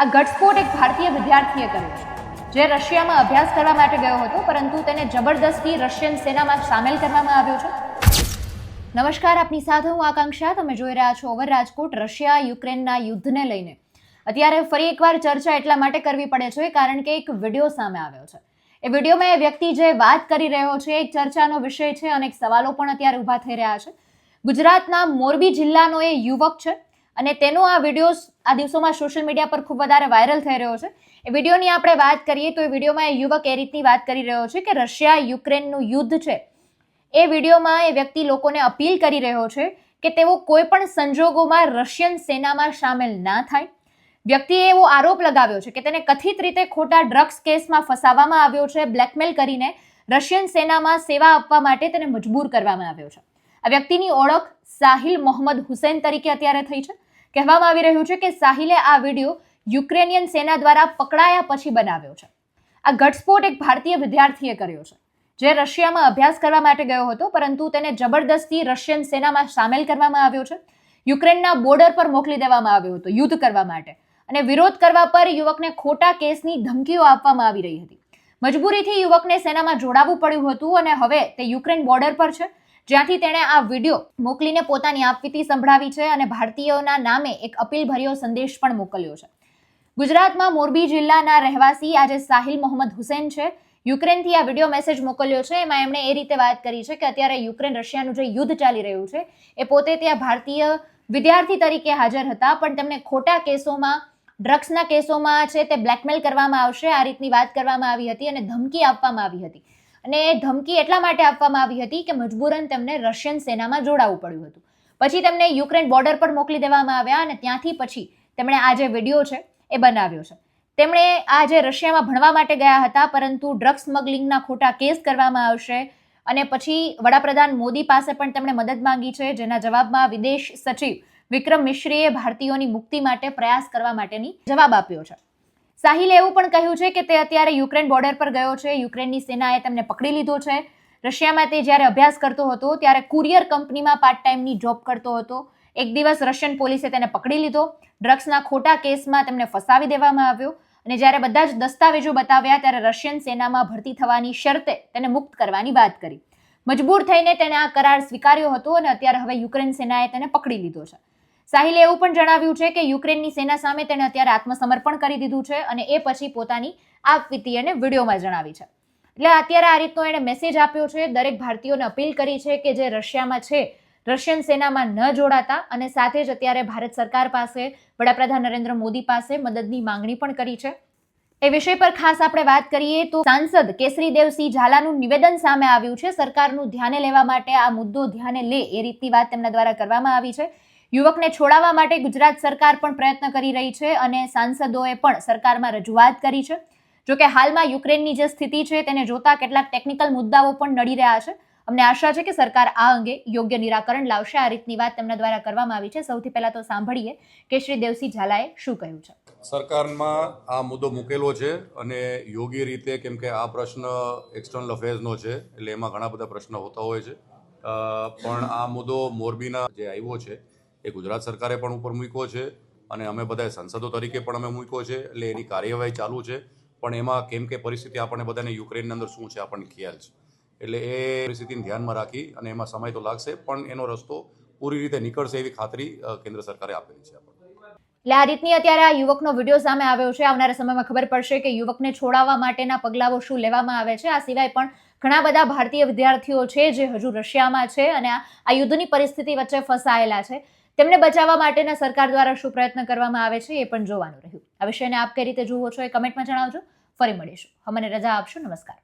આ ઘટસ્ફોટ એક ભારતીય વિદ્યાર્થીએ કર્યો છે જે રશિયામાં અભ્યાસ કરવા માટે ગયો હતો, પરંતુ તેને જબરદસ્તી રશિયન સેનામાં સામેલ કરવામાં આવ્યો છે. નમસ્કાર, આપની સાથે હું આકાંક્ષા. તમે જોઈ રહ્યા છો ઓવર રાજકોટ. રશિયા યુક્રેનના યુદ્ધને લઈને અત્યારે ફરી એકવાર ચર્ચા એટલા માટે કરવી પડે છે કારણ કે એક વિડીયો સામે આવ્યો છે. એ વિડીયોમાં એ વ્યક્તિ જે વાત કરી રહ્યો છે એક ચર્ચાનો વિષય છે અને સવાલો પણ અત્યારે ઊભા થઈ રહ્યા છે. ગુજરાતના મોરબી જિલ્લાનો એ યુવક છે અને તેનો આ વિડીયો આ દિવસોમાં સોશિયલ મીડિયા પર ખૂબ વધારે વાયરલ થઈ રહ્યો છે. એ વિડીયોની આપણે વાત કરીએ તો એ વિડીયોમાં એ યુવક એ રીતની વાત કરી રહ્યો છે કે રશિયા યુક્રેનનું યુદ્ધ છે. એ વિડીયોમાં એ વ્યક્તિ લોકોને અપીલ કરી રહ્યો છે કે તેઓ કોઈ પણ સંજોગોમાં રશિયન સેનામાં સામેલ ના થાય. વ્યક્તિએ એવો આરોપ લગાવ્યો છે કે તેને કથિત રીતે ખોટા ડ્રગ્સ કેસમાં ફસાવવામાં આવ્યો છે. બ્લેકમેલ કરીને રશિયન સેનામાં સેવા આપવા માટે તેને મજબૂર કરવામાં આવ્યો છે. આ વ્યક્તિની ઓળખ સાહિલ મોહમ્મદ હુસૈન તરીકે અત્યારે થઈ છે. કહેવામાં આવી રહ્યું છે કે સાહિલે આ વિડીયો યુક્રેનિયન સેના દ્વારા પકડાયા પછી બનાવ્યો છે. આ ઘટસ્ફોટ એક ભારતીય વિદ્યાર્થીએ કર્યો છે જે રશિયામાં અભ્યાસ કરવા માટે ગયો હતો, પરંતુ તેને જબરદસ્તી રશિયન સેનામાં સામેલ કરવામાં આવ્યો છે. યુક્રેનના બોર્ડર પર મોકલી દેવામાં આવ્યો હતો યુદ્ધ કરવા માટે અને વિરોધ કરવા પર યુવકને ખોટા કેસની ધમકીઓ આપવામાં આવી રહી હતી. મજબૂરીથી યુવકને સેનામાં જોડાવવું પડ્યું હતું અને હવે તે યુક્રેન બોર્ડર પર છે, જ્યાંથી તેણે આ વિડીયો મોકલીને પોતાની આપવીતી સંભળાવી છે અને ભારતીયોના નામે એક અપીલભર્યો સંદેશ પણ મોકલ્યો છે. ગુજરાતમાં મોરબી જિલ્લાના રહેવાસી આજે સાહિલ મોહમ્મદ હુસૈન છે. યુક્રેનથી આ વિડીયો મેસેજ મોકલ્યો છે. એમાં એમણે એ રીતે વાત કરી છે કે અત્યારે યુક્રેન રશિયાનું જે યુદ્ધ ચાલી રહ્યું છે એ પોતે ત્યાં ભારતીય વિદ્યાર્થી તરીકે હાજર હતા, પણ તેમને ખોટા કેસોમાં ડ્રગ્સના કેસોમાં છે તે બ્લેકમેલ કરવામાં આવશે આ રીતની વાત કરવામાં આવી હતી અને ધમકી આપવામાં આવી હતી. અને એ ધમકી એટલા માટે આપવામાં આવી હતી કે મજબૂરન તેમને રશિયન સેનામાં જોડાવવું પડ્યું હતું. પછી તેમને યુક્રેન બોર્ડર પર મોકલી દેવામાં આવ્યા અને ત્યાંથી પછી તેમણે આ જે વિડીયો છે એ બનાવ્યો છે. તેમણે આ જે રશિયામાં ભણવા માટે ગયા હતા, પરંતુ ડ્રગ્સ સ્મગલિંગના ખોટા કેસ કરવામાં આવશે અને પછી વડાપ્રધાન મોદી પાસે પણ તેમણે મદદ માંગી છે, જેના જવાબમાં વિદેશ સચિવ વિક્રમ મિશ્રીએ ભારતીયોની મુક્તિ માટે પ્રયાસ કરવા માટેની જવાબ આપ્યો છે. સાહિલે એવું પણ કહ્યું છે કે તે અત્યારે યુક્રેન બોર્ડર પર ગયો છે. યુક્રેનની સેનાએ તેમને પકડી લીધો છે. રશિયામાં તે જ્યારે અભ્યાસ કરતો હતો ત્યારે કુરિયર કંપનીમાં પાર્ટ ટાઈમની જોબ કરતો હતો. એક દિવસ રશિયન પોલીસે તેને પકડી લીધો. ડ્રગ્સના ખોટા કેસમાં તેમને ફસાવી દેવામાં આવ્યો અને જ્યારે બધા જ દસ્તાવેજો બતાવ્યા ત્યારે રશિયન સેનામાં ભરતી થવાની શરતે તેને મુક્ત કરવાની વાત કરી. મજબૂર થઈને તેને આ કરાર સ્વીકાર્યો હતો અને અત્યારે હવે યુક્રેન સેનાએ તેને પકડી લીધો છે. સાહિલે એવું પણ જણાવ્યું છે કે યુક્રેનની સેના સામે તેણે અત્યારે આત્મસમર્પણ કરી દીધું છે અને એ પછી પોતાની આપવીતી એને વિડીયોમાં જણાવી છે. એટલે અત્યારે આ રીતનો એણે મેસેજ આપ્યો છે. દરેક ભારતીયોને અપીલ કરી છે કે જે રશિયામાં છે રશિયન સેનામાં ન જોડાતા, અને સાથે જ અત્યારે ભારત સરકાર પાસે વડાપ્રધાન નરેન્દ્ર મોદી પાસે મદદની માંગણી પણ કરી છે. એ વિષય પર ખાસ આપણે વાત કરીએ તો સાંસદ કેસરીદેવસિંહ ઝાલાનું નિવેદન સામે આવ્યું છે. સરકારનું ધ્યાને લેવા માટે આ મુદ્દો ધ્યાને લે એ રીતની વાત તેમના દ્વારા કરવામાં આવી છે. યુવકને છોડાવવા માટે ગુજરાત સરકાર પણ પ્રયત્ન કરી રહી છે અને સાંસદોએ પણ સરકારમાં રજૂઆત કરી છે. જોકે હાલમાં યુક્રેનની જે સ્થિતિ છે તેને જોતા કેટલાક ટેકનિકલ મુદ્દાઓ પણ નડી રહ્યા છે. અમને આશા છે કે સરકાર આ અંગે યોગ્ય નિરાકરણ લાવશે. આ રીતની વાત તેમના દ્વારા કરવામાં આવી છે. સૌથી પહેલા તો સાંભળીએ કેસરીદેવસિંહ ઝાલાએ શું કહ્યું છે. સરકારમાં આ મુદ્દો મૂકેલો છે અને યોગ્ય રીતે, કેમ કે આ પ્રશ્ન એક્સટર્નલ અફેર્સનો છે એટલે એમાં ઘણા બધા પ્રશ્નો હોતા હોય છે, પણ આ મુદ્દો મોરબીના જે આવ્યો છે એ ગુજરાત સરકારે પણ ઉપર મૂક્યો છે અને અમે બધા સંસદો તરીકે પણ અમે મૂક્યો છે. એટલે એની કાર્યવાહી ચાલુ છે. પણ એમાં કેમ કે પરિસ્થિતિ આપણને બધાને યુક્રેનની અંદર શું છે આપણને ખ્યાલ છે, એટલે એ પરિસ્થિતિને ધ્યાનમાં રાખી અને એમાં સમય તો લાગશે, પણ એનો રસ્તો પૂરી રીતે નીકળશે એવી ખાતરી કેન્દ્ર સરકારે આપેલી છે. એટલે આ રીતની અત્યારે આ યુવકનો વિડીયો સામે આવ્યો છે. આવનારા સમયમાં ખબર પડશે કે યુવકને છોડાવવા માટેના પગલાઓ શું લેવામાં આવે છે. આ સિવાય પણ ઘણા બધા ભારતીય વિદ્યાર્થીઓ છે જે હજુ રશિયામાં છે અને આ યુદ્ધની પરિસ્થિતિ વચ્ચે ફસાયેલા છે. તેમને બચાવવા માટેના સરકાર દ્વારા શું પ્રયત્ન કરવામાં આવે છે એ પણ જોવાનું રહ્યું. આ વિષયને આપ કઈ રીતે જુઓ છો એ કમેન્ટમાં જણાવજો. ફરી મળીશું. અમને રજા આપશો. નમસ્કાર.